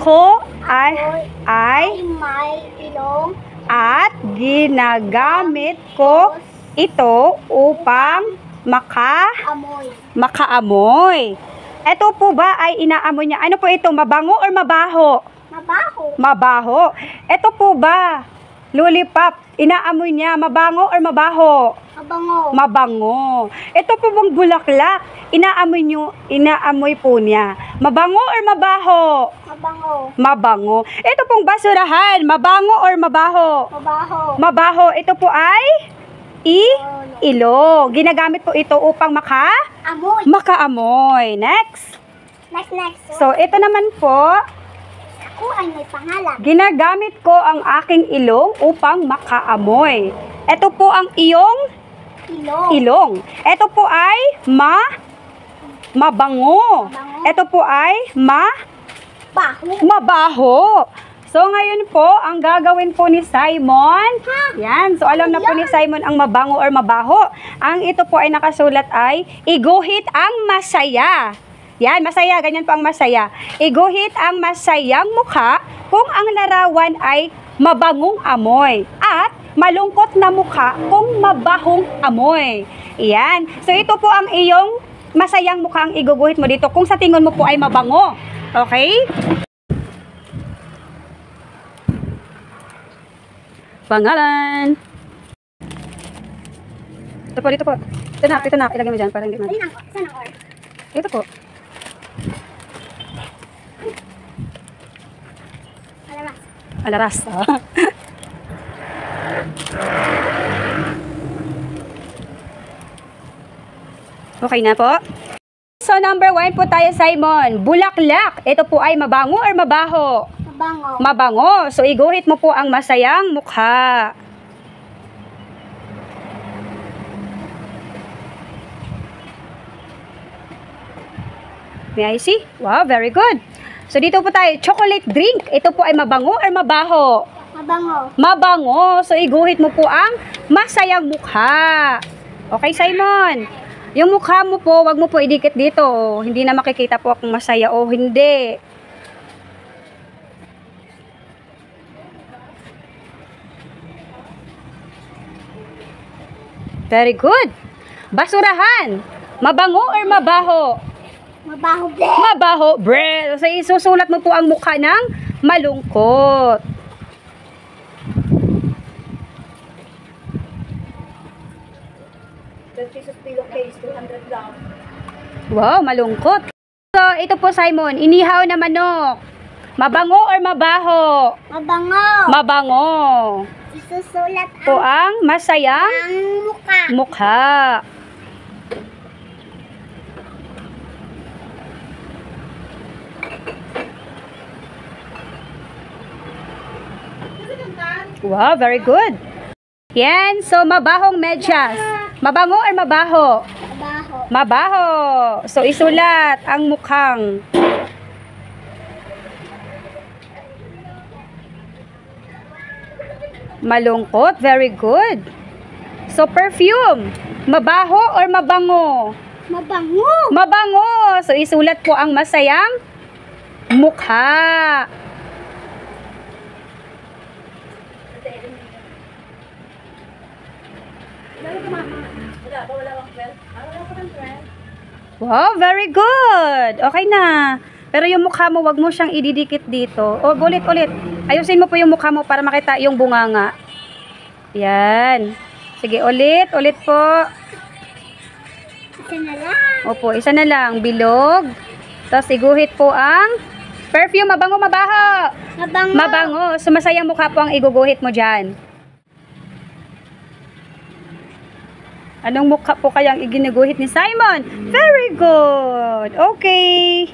Ako ay may ilong at ginagamit ko ito upang makaamoy. Ito po ba ay inaamoy niya? Ano po ito? Mabango or mabaho? Mabaho. Mabaho. Ito po ba, lollipop, inaamoy niya? Mabango or mabaho? Mabango. Mabango. Ito po bang bulaklak? Inaamoy po niya. Mabango or mabaho? Mabango. Mabango. Ito pong basurahan, mabango or mabaho? Mabaho. Mabaho. Ito po ay ilong. Ginagamit po ito upang makaamoy. Next. Next. So, ito naman po, Ako ay may pangalan. ginagamit ko ang aking ilong upang makaamoy. Ito po ang iyong ilong. Ito po ay mabango. Ito po ay mabaho. So, ngayon po, ang gagawin po ni Simon, yan. So, alam na po ni Simon ang mabango or mabaho. Ang ito po ay nakasulat ay, iguhit ang masaya. Yan, masaya. Ganyan po ang masaya. Iguhit ang masayang mukha kung ang larawan ay mabangong amoy. At malungkot na mukha kung mabahong amoy. Yan. So, ito po ang iyong masayang mukha ang iguguhit mo dito kung sa tingin mo po ay mabango. Okay? Pangalan. Dito po. Ito na. Ilagay mo dyan para hindi Saan ang or? Ito po. Alaras. Okay na po. So, number 1 po tayo, Simon. Bulaklak. Ito po ay mabango or mabaho? Mabango. Mabango. So, iguhit mo po ang masayang mukha. May I see? Wow, very good. So, dito po tayo. Chocolate drink. Ito po ay mabango or mabaho? Mabango. Mabango. So, iguhit mo po ang masayang mukha. Okay, Simon? Yung mukha mo po, wag mo po idikit dito. Hindi na makikita po kung masaya o hindi. Very good. Basurahan. Mabango or mabaho? Mabaho. Mabaho. So, isusulat mo po ang mukha ng malungkot. Wow, malungkot. So, ito po, Simon. Inihaw na manok. Mabango or mabaho? Mabango. Mabango. Isusulat Po ang masayang mukha. Wow, very good. Yan, so mabahong medyas. Mabango or mabaho? Mabaho. Mabaho. So, isulat ang mukhang. Malungkot. Very good. So, perfume. Mabaho or mabango? Mabango. Mabango. So, isulat po ang masayang mukha. Wow, very good. Okay na. Pero yung mukha mo, wag mo siyang ididikit dito. O, ulit. Ayusin mo po yung mukha mo para makita yung bunganga. Yan. Sige, ulit po. Isa na lang. Opo, isa na lang. Bilog. Tapos, iguhit po ang perfume. Mabango, mabaho. Mabango. Mabango. So, masayang mukha po ang iguguhit mo dyan. Anong mukha po kayang iginuguhit ni Simon? Very good. Okay.